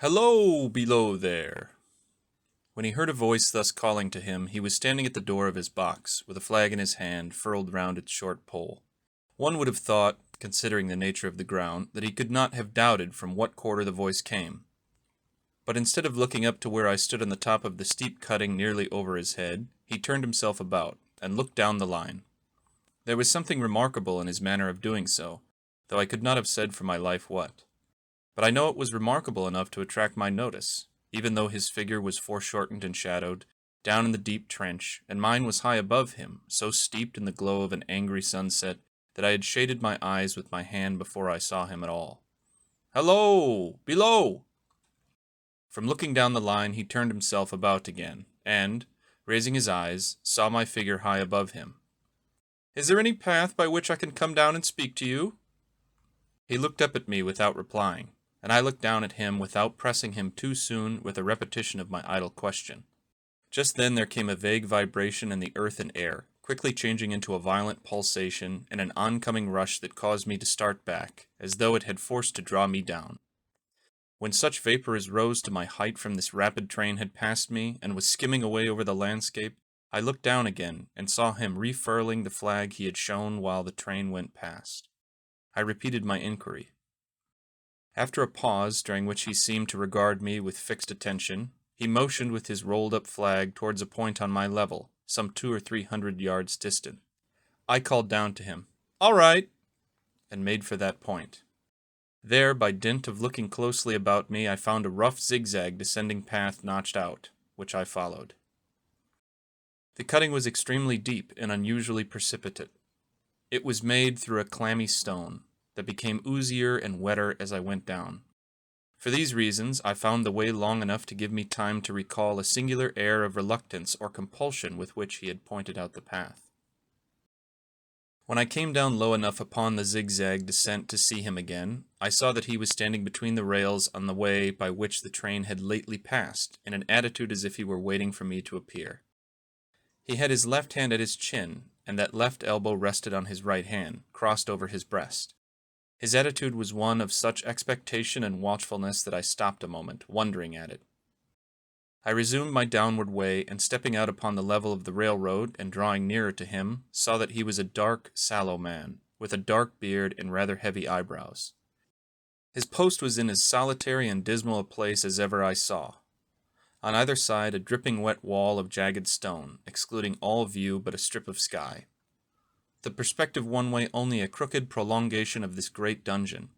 Hello, below there! When he heard a voice thus calling to him, he was standing at the door of his box, with a flag in his hand, furled round its short pole. One would have thought, considering the nature of the ground, that he could not have doubted from what quarter the voice came. But instead of looking up to where I stood on the top of the steep cutting nearly over his head, he turned himself about, and looked down the line. There was something remarkable in his manner of doing so, though I could not have said for my life what. But I know it was remarkable enough to attract my notice, even though his figure was foreshortened and shadowed, down in the deep trench, and mine was high above him, so steeped in the glow of an angry sunset that I had shaded my eyes with my hand before I saw him at all. "Hello! Below!" From looking down the line he turned himself about again, and, raising his eyes, saw my figure high above him. "Is there any path by which I can come down and speak to you?" He looked up at me without replying, and I looked down at him without pressing him too soon with a repetition of my idle question. Just then there came a vague vibration in the earth and air, quickly changing into a violent pulsation and an oncoming rush that caused me to start back, as though it had forced to draw me down. When such vapor as rose to my height from this rapid train had passed me and was skimming away over the landscape, I looked down again and saw him refurling the flag he had shown while the train went past. I repeated my inquiry. After a pause, during which he seemed to regard me with fixed attention, he motioned with his rolled-up flag towards a point on my level, some 200 or 300 yards distant. I called down to him, "All right," and made for that point. There, by dint of looking closely about me, I found a rough zigzag descending path notched out, which I followed. The cutting was extremely deep and unusually precipitate. It was made through a clammy stone that became oozier and wetter as I went down. For these reasons, I found the way long enough to give me time to recall a singular air of reluctance or compulsion with which he had pointed out the path. When I came down low enough upon the zigzag descent to see him again, I saw that he was standing between the rails on the way by which the train had lately passed, in an attitude as if he were waiting for me to appear. He had his left hand at his chin, and that left elbow rested on his right hand, crossed over his breast. His attitude was one of such expectation and watchfulness that I stopped a moment, wondering at it. I resumed my downward way, and stepping out upon the level of the railroad and drawing nearer to him, saw that he was a dark, sallow man, with a dark beard and rather heavy eyebrows. His post was in as solitary and dismal a place as ever I saw. On either side, a dripping wet wall of jagged stone, excluding all view but a strip of sky. The perspective one way only a crooked prolongation of this great dungeon.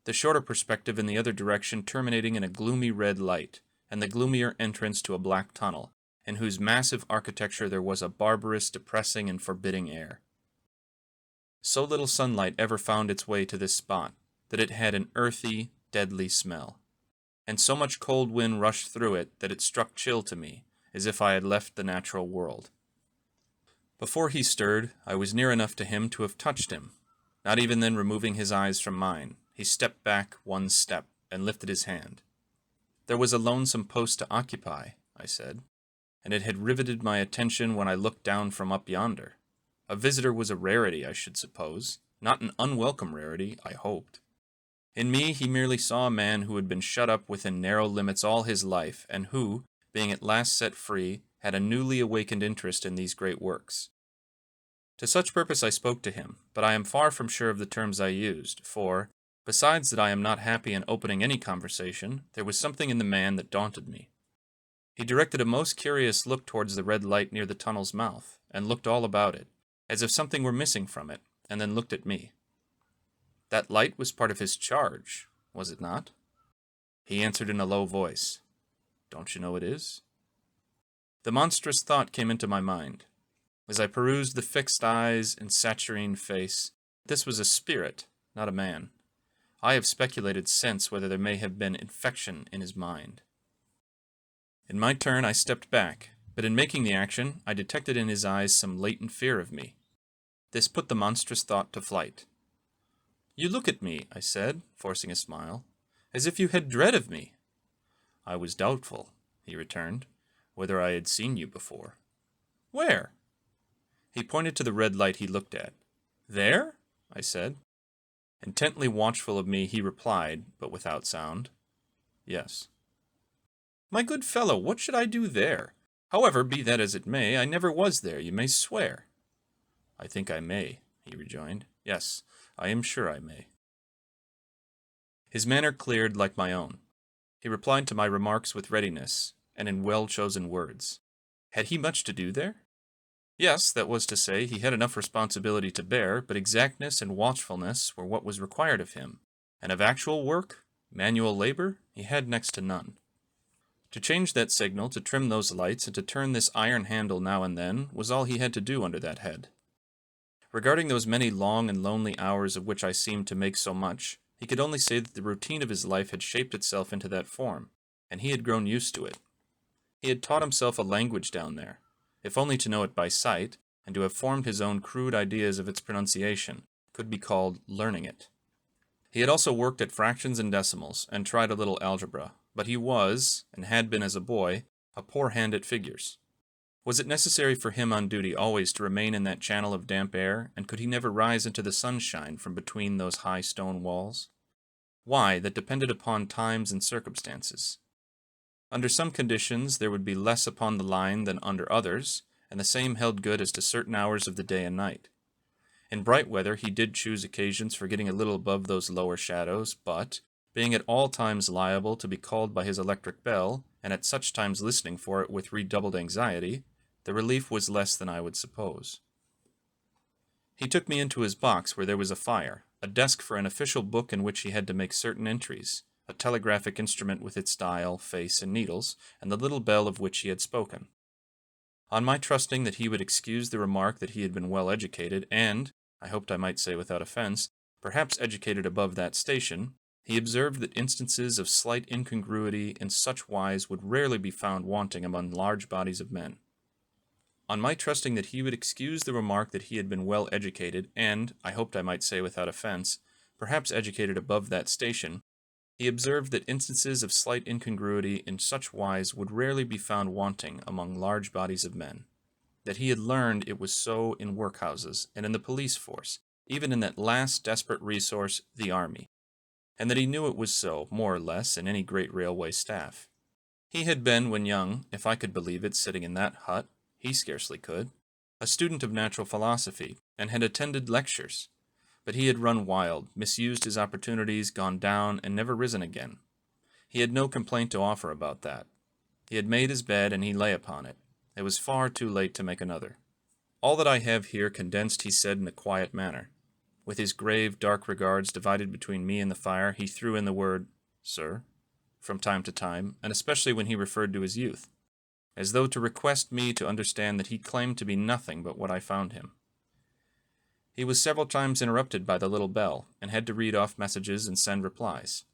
The shorter perspective in the other direction terminating in a gloomy red light, and the gloomier entrance to a black tunnel, in whose massive architecture there was a barbarous, depressing, and forbidding air. So little sunlight ever found its way to this spot, that it had an earthy, deadly smell. And so much cold wind rushed through it that it struck chill to me, as if I had left the natural world. Before he stirred, I was near enough to him to have touched him. Not even then removing his eyes from mine, he stepped back one step and lifted his hand. "There was a lonesome post to occupy," I said, "and it had riveted my attention when I looked down from up yonder. A visitor was a rarity, I should suppose, not an unwelcome rarity, I hoped. In me he merely saw a man who had been shut up within narrow limits all his life, and who, being at last set free, had a newly awakened interest in these great works. To such purpose I spoke to him, but I am far from sure of the terms I used, for, besides that I am not happy in opening any conversation, there was something in the man that daunted me. He directed a most curious look towards the red light near the tunnel's mouth, and looked all about it, as if something were missing from it, and then looked at me. That light was part of his charge, was it not? He answered in a low voice, "Don't you know it is?" The monstrous thought came into my mind. As I perused the fixed eyes and saturnine face, this was a spirit, not a man. I have speculated since whether there may have been infection in his mind. In my turn I stepped back, but in making the action I detected in his eyes some latent fear of me. This put the monstrous thought to flight. "You look at me," I said, forcing a smile, "as if you had dread of me." "I was doubtful," he returned, "whether I had seen you before." "Where?" He pointed to the red light he looked at. "There?" I said. Intently watchful of me, he replied, but without sound, "Yes." My good fellow, what should I do there? However, be that as it may, I never was there, you may swear. I think I may, he rejoined. Yes, I am sure I may. His manner cleared like my own. He replied to my remarks with readiness, and in well-chosen words. Had he much to do there? Yes, that was to say, he had enough responsibility to bear, but exactness and watchfulness were what was required of him, and of actual work, manual labor, he had next to none. To change that signal, to trim those lights, and to turn this iron handle now and then, was all he had to do under that head. Regarding those many long and lonely hours of which I seemed to make so much, he could only say that the routine of his life had shaped itself into that form, and he had grown used to it. He had taught himself a language down there, if only to know it by sight, and to have formed his own crude ideas of its pronunciation, could be called learning it. He had also worked at fractions and decimals, and tried a little algebra, but he was, and had been as a boy, a poor hand at figures. Was it necessary for him on duty always to remain in that channel of damp air, and could he never rise into the sunshine from between those high stone walls? Why, that depended upon times and circumstances. Under some conditions there would be less upon the line than under others, and the same held good as to certain hours of the day and night. In bright weather he did choose occasions for getting a little above those lower shadows, but, being at all times liable to be called by his electric bell, and at such times listening for it with redoubled anxiety, the relief was less than I would suppose. He took me into his box where there was a fire, a desk for an official book in which he had to make certain entries, a telegraphic instrument with its dial, face, and needles, and the little bell of which he had spoken. On my trusting that he would excuse the remark that he had been well educated, and, I hoped I might say without offense, perhaps educated above that station, he observed that instances of slight incongruity in such wise would rarely be found wanting among large bodies of men. On my trusting that he would excuse the remark that he had been well educated, and, I hoped I might say without offense, perhaps educated above that station, he observed that instances of slight incongruity in such wise would rarely be found wanting among large bodies of men. That he had learned it was so in workhouses and in the police force, even in that last desperate resource, the army, and that he knew it was so, more or less, in any great railway staff. He had been, when young, if I could believe it, sitting in that hut, he scarcely could, a student of natural philosophy, and had attended lectures. But he had run wild, misused his opportunities, gone down, and never risen again. He had no complaint to offer about that. He had made his bed, and he lay upon it. It was far too late to make another. All that I have here condensed he said in a quiet manner. With his grave, dark regards divided between me and the fire, he threw in the word, "Sir," from time to time, and especially when he referred to his youth, as though to request me to understand that he claimed to be nothing but what I found him. He was several times interrupted by the little bell, and had to read off messages and send replies.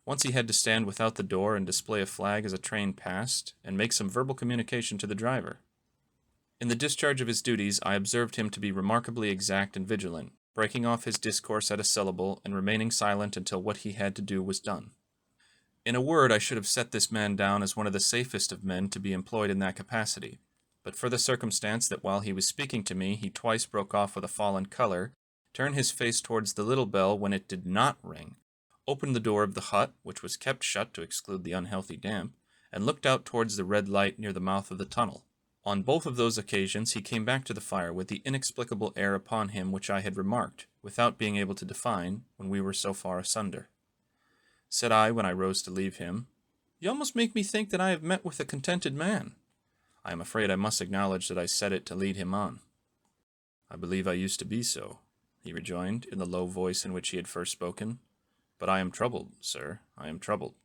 Once he had to stand without the door and display a flag as a train passed, and make some verbal communication to the driver. In the discharge of his duties, I observed him to be remarkably exact and vigilant, breaking off his discourse at a syllable, and remaining silent until what he had to do was done. In a word, I should have set this man down as one of the safest of men to be employed in that capacity, but for the circumstance that while he was speaking to me, he twice broke off with a fallen color, turned his face towards the little bell when it did not ring, opened the door of the hut, which was kept shut to exclude the unhealthy damp, and looked out towards the red light near the mouth of the tunnel. On both of those occasions he came back to the fire with the inexplicable air upon him which I had remarked, without being able to define, when we were so far asunder. Said I, when I rose to leave him, "You almost make me think that I have met with a contented man." I am afraid I must acknowledge that I said it to lead him on. "I believe I used to be so," he rejoined, in the low voice in which he had first spoken. "But I am troubled, sir, I am troubled."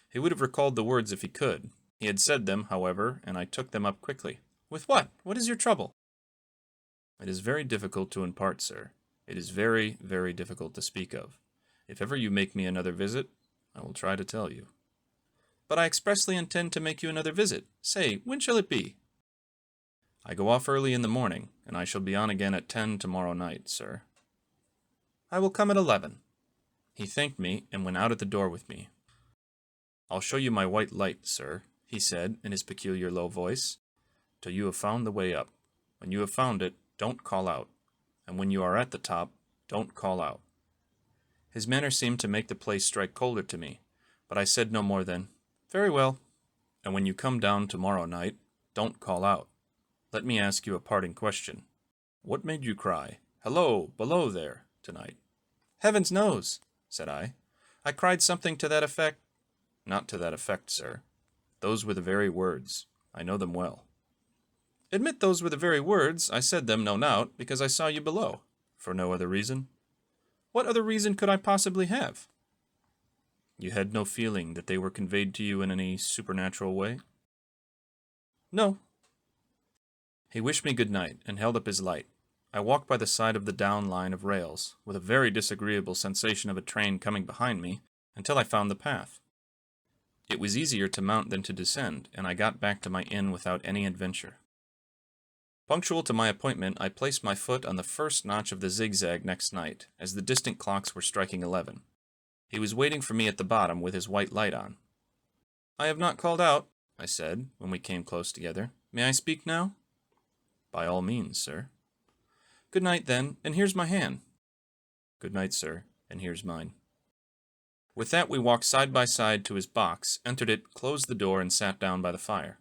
He would have recalled the words if he could. He had said them, however, and I took them up quickly. "With what? What is your trouble?" "It is very difficult to impart, sir. It is very, very difficult to speak of. If ever you make me another visit, I will try to tell you." "But I expressly intend to make you another visit. Say, when shall it be?" "I go off early in the morning, and I shall be on again at 10 tomorrow night, sir." "I will come at 11. He thanked me, and went out at the door with me. "I'll show you my white light, sir," he said, in his peculiar low voice, "till you have found the way up. When you have found it, don't call out. And when you are at the top, don't call out." His manner seemed to make the place strike colder to me, but I said no more than, Very well. And when you come down tomorrow night, don't call out. Let me ask you a parting question. What made you cry, 'Hello, below there,' tonight?" "Heavens knows," said I. "I cried something to that effect." "Not to that effect, sir. Those were the very words. I know them well." "Admit those were the very words. I said them, no doubt, because I saw you below." "For no other reason?" "What other reason could I possibly have?" "You had no feeling that they were conveyed to you in any supernatural way?" "No." He wished me good night and held up his light. I walked by the side of the down line of rails, with a very disagreeable sensation of a train coming behind me, until I found the path. It was easier to mount than to descend, and I got back to my inn without any adventure. Punctual to my appointment, I placed my foot on the first notch of the zigzag next night, as the distant clocks were striking 11. He was waiting for me at the bottom with his white light on. "I have not called out," I said, when we came close together. "May I speak now?" "By all means, sir." "Good night, then, and here's my hand." "Good night, sir, and here's mine." With that we walked side by side to his box, entered it, closed the door, and sat down by the fire.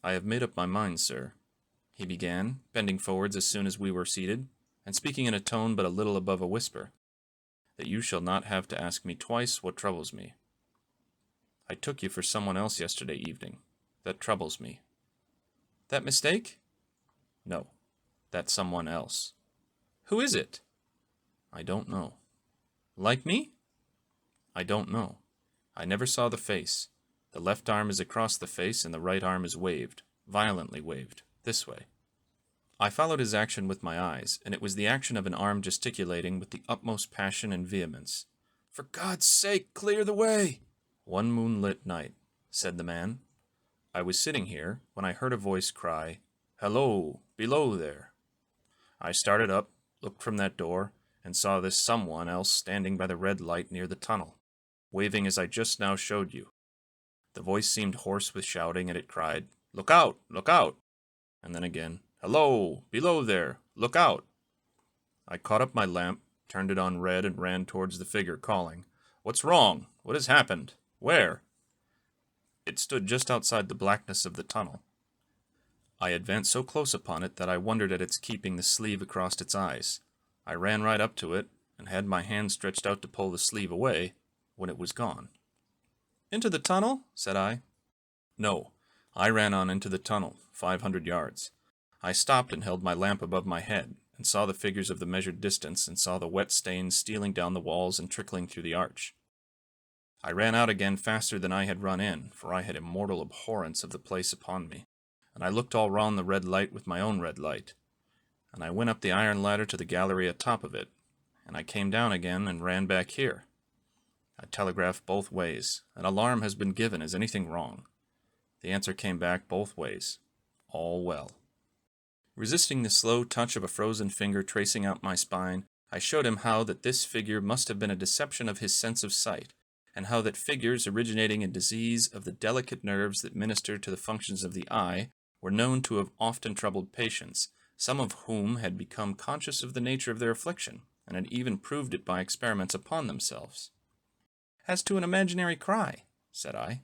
"I have made up my mind, sir," he began, bending forwards as soon as we were seated, and speaking in a tone but a little above a whisper, "that you shall not have to ask me twice what troubles me. I took you for someone else yesterday evening. That troubles me." "That mistake?" "No, that someone else." "Who is it?" "I don't know." "Like me?" "I don't know. I never saw the face. The left arm is across the face and the right arm is waved, violently waved, this way." I followed his action with my eyes, and it was the action of an arm gesticulating with the utmost passion and vehemence. "For God's sake, clear the way!" "One moonlit night," said the man. "I was sitting here when I heard a voice cry, 'Hello, below there.' I started up, looked from that door, and saw this someone else standing by the red light near the tunnel, waving as I just now showed you. The voice seemed hoarse with shouting, and it cried, 'Look out! Look out!' And then again, 'Hello! Below there! Look out!' I caught up my lamp, turned it on red, and ran towards the figure, calling, 'What's wrong? What has happened? Where?' It stood just outside the blackness of the tunnel. I advanced so close upon it that I wondered at its keeping the sleeve across its eyes. I ran right up to it, and had my hand stretched out to pull the sleeve away, when it was gone." "Into the tunnel?" said I. "No, I ran on into the tunnel, 500 yards. I stopped and held my lamp above my head, and saw the figures of the measured distance, and saw the wet stains stealing down the walls and trickling through the arch. I ran out again faster than I had run in, for I had a mortal abhorrence of the place upon me, and I looked all round the red light with my own red light, and I went up the iron ladder to the gallery atop of it, and I came down again and ran back here. I telegraphed both ways. An alarm has been given. Is anything wrong? The answer came back both ways. All well." Resisting the slow touch of a frozen finger tracing out my spine, I showed him how that this figure must have been a deception of his sense of sight, and how that figures originating in disease of the delicate nerves that minister to the functions of the eye were known to have often troubled patients, some of whom had become conscious of the nature of their affliction, and had even proved it by experiments upon themselves. "As to an imaginary cry," said I,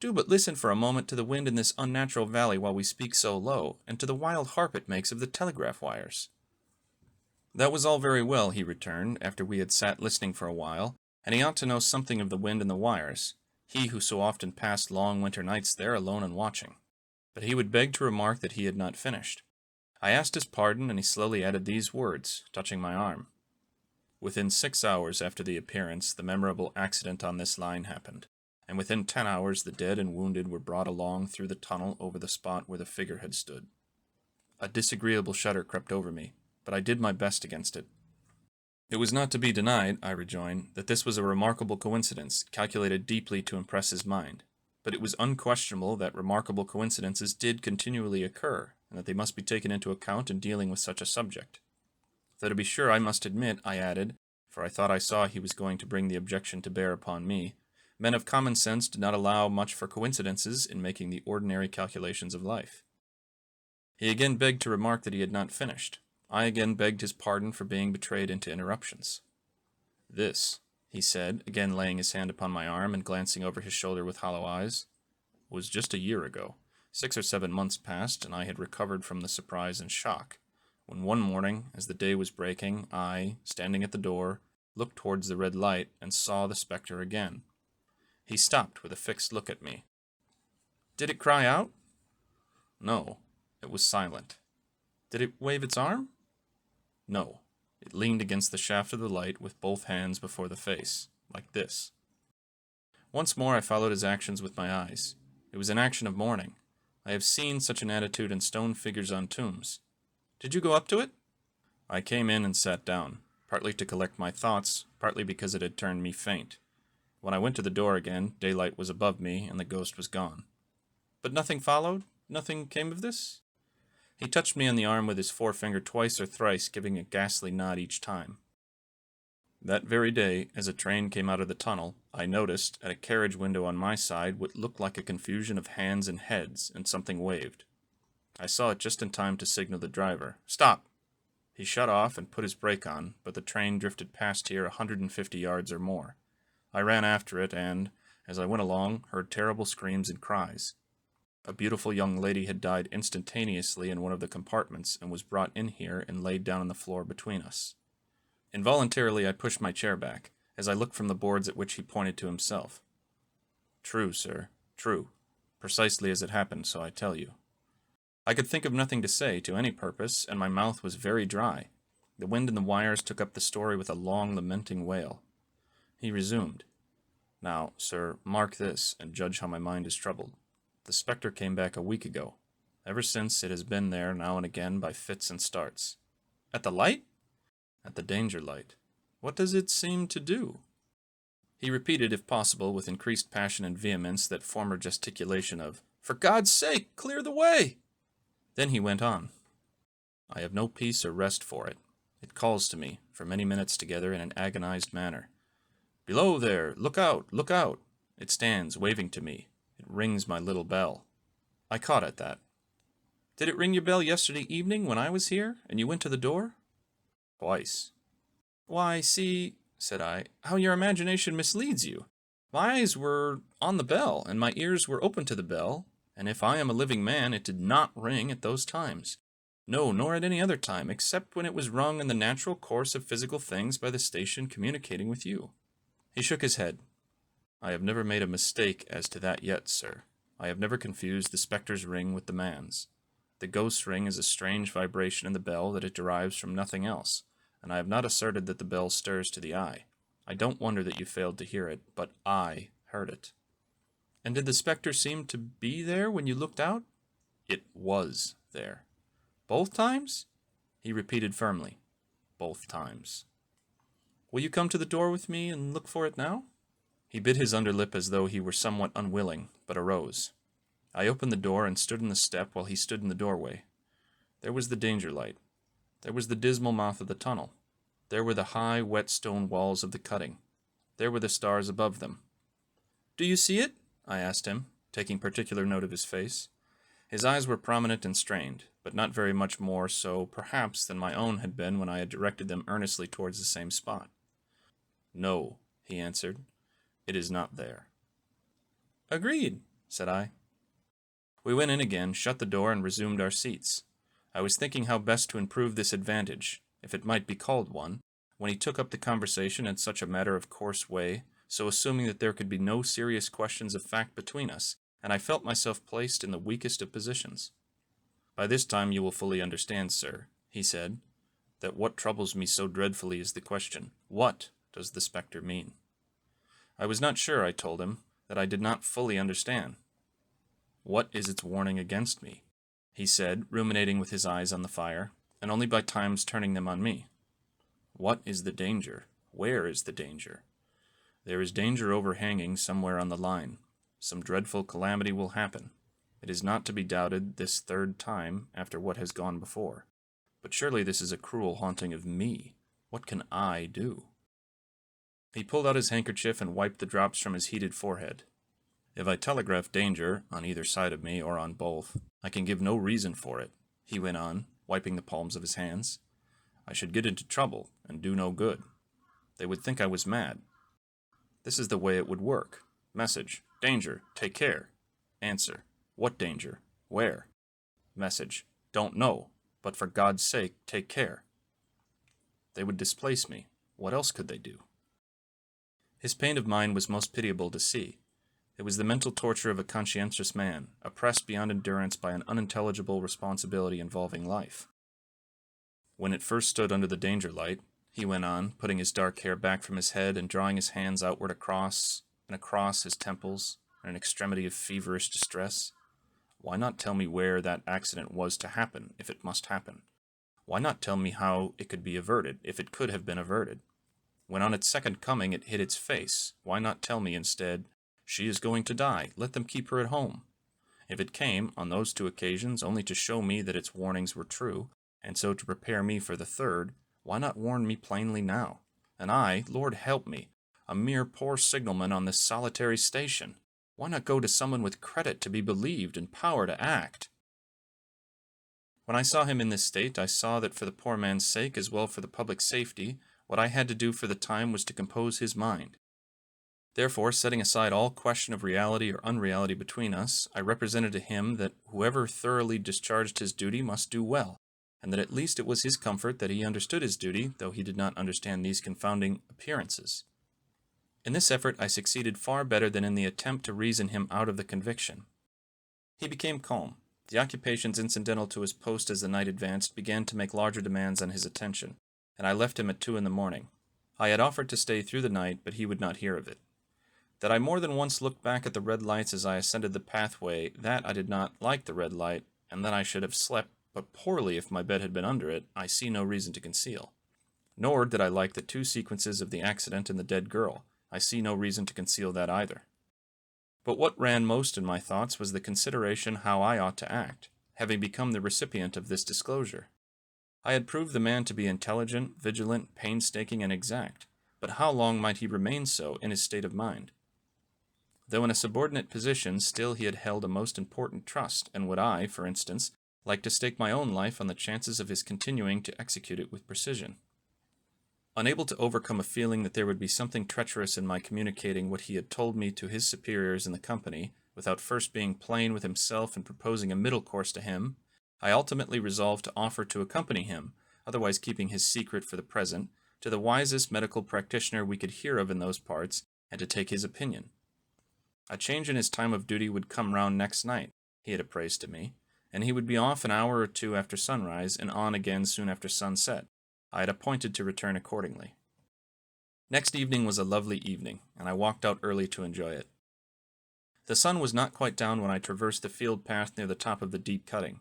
"do but listen for a moment to the wind in this unnatural valley while we speak so low, and to the wild harp it makes of the telegraph wires." That was all very well, he returned, after we had sat listening for a while, and he ought to know something of the wind and the wires, he who so often passed long winter nights there alone and watching. But he would beg to remark that he had not finished. I asked his pardon, and he slowly added these words, touching my arm. "Within 6 hours after the appearance, the memorable accident on this line happened, and within 10 hours the dead and wounded were brought along through the tunnel over the spot where the figure had stood." A disagreeable shudder crept over me, but I did my best against it. "It was not to be denied," I rejoined, "that this was a remarkable coincidence, calculated deeply to impress his mind. But it was unquestionable that remarkable coincidences did continually occur, and that they must be taken into account in dealing with such a subject. Though to be sure I must admit," I added, for I thought I saw he was going to bring the objection to bear upon me, "men of common sense do not allow much for coincidences in making the ordinary calculations of life." He again begged to remark that he had not finished. I again begged his pardon for being betrayed into interruptions. "This," he said, again laying his hand upon my arm and glancing over his shoulder with hollow eyes. It was just a year ago. 6 or 7 months passed, and I had recovered from the surprise and shock, when one morning, as the day was breaking, I, standing at the door, looked towards the red light and saw the spectre again. He stopped with a fixed look at me. Did it cry out? No, it was silent. Did it wave its arm? No, it leaned against the shaft of the light with both hands before the face, like this. Once more I followed his actions with my eyes. It was an action of mourning. I have seen such an attitude in stone figures on tombs. Did you go up to it? I came in and sat down, partly to collect my thoughts, partly because it had turned me faint. When I went to the door again, daylight was above me, and the ghost was gone. But nothing followed? Nothing came of this? He touched me on the arm with his forefinger twice or thrice, giving a ghastly nod each time. That very day, as a train came out of the tunnel, I noticed, at a carriage window on my side, what looked like a confusion of hands and heads, and something waved. I saw it just in time to signal the driver. Stop! He shut off and put his brake on, but the train drifted past here 150 yards or more. I ran after it and, as I went along, heard terrible screams and cries. A beautiful young lady had died instantaneously in one of the compartments and was brought in here and laid down on the floor between us. Involuntarily I pushed my chair back, as I looked from the boards at which he pointed to himself. True, sir, true. Precisely as it happened, so I tell you. I could think of nothing to say to any purpose, and my mouth was very dry. The wind in the wires took up the story with a long, lamenting wail. He resumed. Now, sir, mark this, and judge how my mind is troubled. The spectre came back a week ago. Ever since, it has been there now and again by fits and starts. At the light? At the danger light. What does it seem to do? He repeated, if possible, with increased passion and vehemence, that former gesticulation of, For God's sake, clear the way! Then he went on. I have no peace or rest for it. It calls to me, for many minutes together, in an agonized manner. Below there! Look out! Look out! It stands, waving to me. It rings my little bell. I caught at that. Did it ring your bell yesterday evening when I was here, and you went to the door? Twice. Why, see, said I, how your imagination misleads you. My eyes were on the bell, and my ears were open to the bell, and if I am a living man, it did not ring at those times. No, nor at any other time, except when it was rung in the natural course of physical things by the station communicating with you. He shook his head. I have never made a mistake as to that yet, sir. I have never confused the spectre's ring with the man's. The ghost's ring is a strange vibration in the bell that it derives from nothing else, and I have not asserted that the bell stirs to the eye. I don't wonder that you failed to hear it, but I heard it. And did the spectre seem to be there when you looked out? It was there. Both times? He repeated firmly. Both times. Will you come to the door with me and look for it now? He bit his underlip as though he were somewhat unwilling, but arose. I opened the door and stood on the step while he stood in the doorway. There was the danger light. There was the dismal mouth of the tunnel. There were the high, wet stone walls of the cutting. There were the stars above them. Do you see it? I asked him, taking particular note of his face. His eyes were prominent and strained, but not very much more so, perhaps, than my own had been when I had directed them earnestly towards the same spot. No, he answered. It is not there. Agreed, said I. We went in again, shut the door, and resumed our seats. I was thinking how best to improve this advantage, if it might be called one, when he took up the conversation in such a matter-of-course way, so assuming that there could be no serious questions of fact between us, and I felt myself placed in the weakest of positions. By this time you will fully understand, sir, he said, that what troubles me so dreadfully is the question, what does the spectre mean? I was not sure, I told him, that I did not fully understand. What is its warning against me? He said, ruminating with his eyes on the fire, and only by times turning them on me. What is the danger? Where is the danger? There is danger overhanging somewhere on the line. Some dreadful calamity will happen. It is not to be doubted this third time after what has gone before. But surely this is a cruel haunting of me. What can I do? He pulled out his handkerchief and wiped the drops from his heated forehead. If I telegraph danger, on either side of me or on both, I can give no reason for it, he went on, wiping the palms of his hands. I should get into trouble and do no good. They would think I was mad. This is the way it would work. Message. Danger. Take care. Answer. What danger? Where? Message. Don't know, but for God's sake, take care. They would displace me. What else could they do? His pain of mind was most pitiable to see. It was the mental torture of a conscientious man, oppressed beyond endurance by an unintelligible responsibility involving life. When it first stood under the danger light, he went on, putting his dark hair back from his head and drawing his hands outward across his temples in an extremity of feverish distress. Why not tell me where that accident was to happen, if it must happen? Why not tell me how it could be averted, if it could have been averted? When on its second coming it hit its face, why not tell me instead, "She is going to die, let them keep her at home"? If it came, on those 2 occasions, only to show me that its warnings were true, and so to prepare me for the third, why not warn me plainly now? And I, Lord help me, a mere poor signalman on this solitary station, why not go to someone with credit to be believed and power to act? When I saw him in this state, I saw that for the poor man's sake, as well for the public safety, what I had to do for the time was to compose his mind. Therefore, setting aside all question of reality or unreality between us, I represented to him that whoever thoroughly discharged his duty must do well, and that at least it was his comfort that he understood his duty, though he did not understand these confounding appearances. In this effort I succeeded far better than in the attempt to reason him out of the conviction. He became calm. The occupations incidental to his post as the night advanced began to make larger demands on his attention, and I left him at 2 a.m. I had offered to stay through the night, but he would not hear of it. That I more than once looked back at the red lights as I ascended the pathway, that I did not like the red light, and that I should have slept but poorly if my bed had been under it, I see no reason to conceal. Nor did I like the 2 sequences of the accident and the dead girl. I see no reason to conceal that either. But what ran most in my thoughts was the consideration how I ought to act, having become the recipient of this disclosure. I had proved the man to be intelligent, vigilant, painstaking, and exact, but how long might he remain so in his state of mind? Though in a subordinate position, still he had held a most important trust, and would I, for instance, like to stake my own life on the chances of his continuing to execute it with precision. Unable to overcome a feeling that there would be something treacherous in my communicating what he had told me to his superiors in the company, without first being plain with himself and proposing a middle course to him, I ultimately resolved to offer to accompany him, otherwise keeping his secret for the present, to the wisest medical practitioner we could hear of in those parts, and to take his opinion. A change in his time of duty would come round next night, he had appraised to me, and he would be off an hour or 2 after sunrise, and on again soon after sunset. I had appointed to return accordingly. Next evening was a lovely evening, and I walked out early to enjoy it. The sun was not quite down when I traversed the field path near the top of the deep cutting.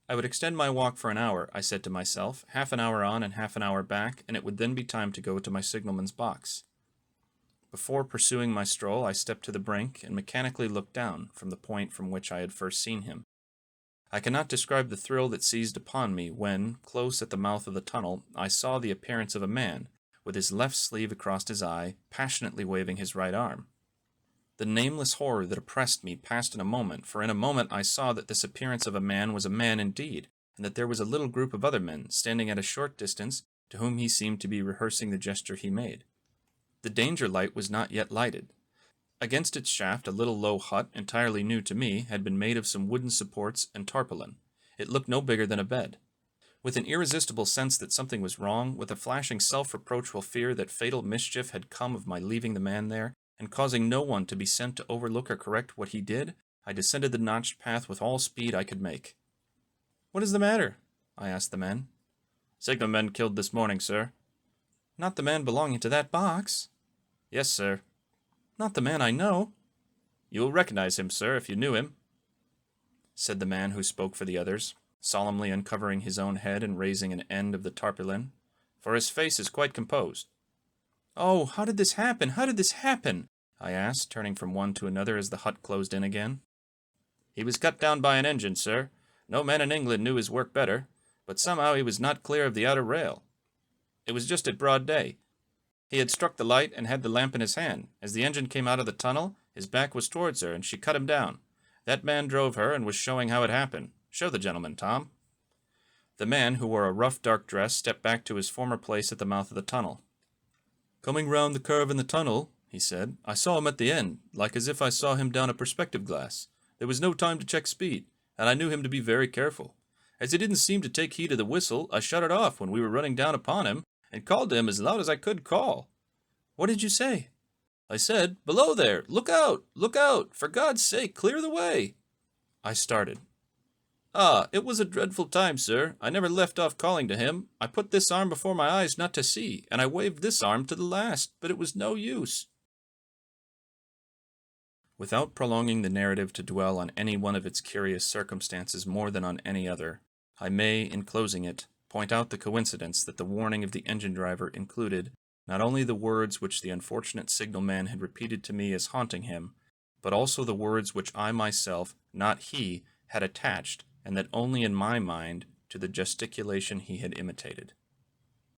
I would extend my walk for an hour, I said to myself, half an hour on and half an hour back, and it would then be time to go to my signalman's box. Before pursuing my stroll, I stepped to the brink and mechanically looked down from the point from which I had first seen him. I cannot describe the thrill that seized upon me when, close at the mouth of the tunnel, I saw the appearance of a man, with his left sleeve across his eye, passionately waving his right arm. The nameless horror that oppressed me passed in a moment, for in a moment I saw that this appearance of a man was a man indeed, and that there was a little group of other men, standing at a short distance, to whom he seemed to be rehearsing the gesture he made. The danger light was not yet lighted. Against its shaft a little low hut, entirely new to me, had been made of some wooden supports and tarpaulin. It looked no bigger than a bed. With an irresistible sense that something was wrong, with a flashing self-reproachful fear that fatal mischief had come of my leaving the man there, and causing no one to be sent to overlook or correct what he did, I descended the notched path with all speed I could make. "What is the matter?" I asked the men. "Signalman killed this morning, sir." "Not the man belonging to that box?" "Yes, sir." "Not the man I know?" "You will recognize him, sir, if you knew him," said the man who spoke for the others, solemnly uncovering his own head and raising an end of the tarpaulin, "for his face is quite composed." "Oh, how did this happen? How did this happen?" I asked, turning from one to another as the hut closed in again. "He was cut down by an engine, sir. No man in England knew his work better, but somehow he was not clear of the outer rail. It was just at broad day. He had struck the light and had the lamp in his hand. As the engine came out of the tunnel, his back was towards her, and she cut him down. That man drove her and was showing how it happened. Show the gentleman, Tom." The man, who wore a rough dark dress, stepped back to his former place at the mouth of the tunnel. "Coming round the curve in the tunnel," he he said. "I saw him at the end, like as if I saw him down a perspective glass. There was no time to check speed, and I knew him to be very careful. As he didn't seem to take heed of the whistle, I shut it off when we were running down upon him, and called to him as loud as I could call." "What did you say?" "I said, 'Below there! Look out! Look out! For God's sake, clear the way!'" I started. "Ah, it was a dreadful time, sir. I never left off calling to him. I put this arm before my eyes not to see, and I waved this arm to the last, but it was no use." Without prolonging the narrative to dwell on any one of its curious circumstances more than on any other, I may, in closing it, point out the coincidence that the warning of the engine driver included not only the words which the unfortunate signalman had repeated to me as haunting him, but also the words which I myself, not he, had attached, and that only in my mind, to the gesticulation he had imitated.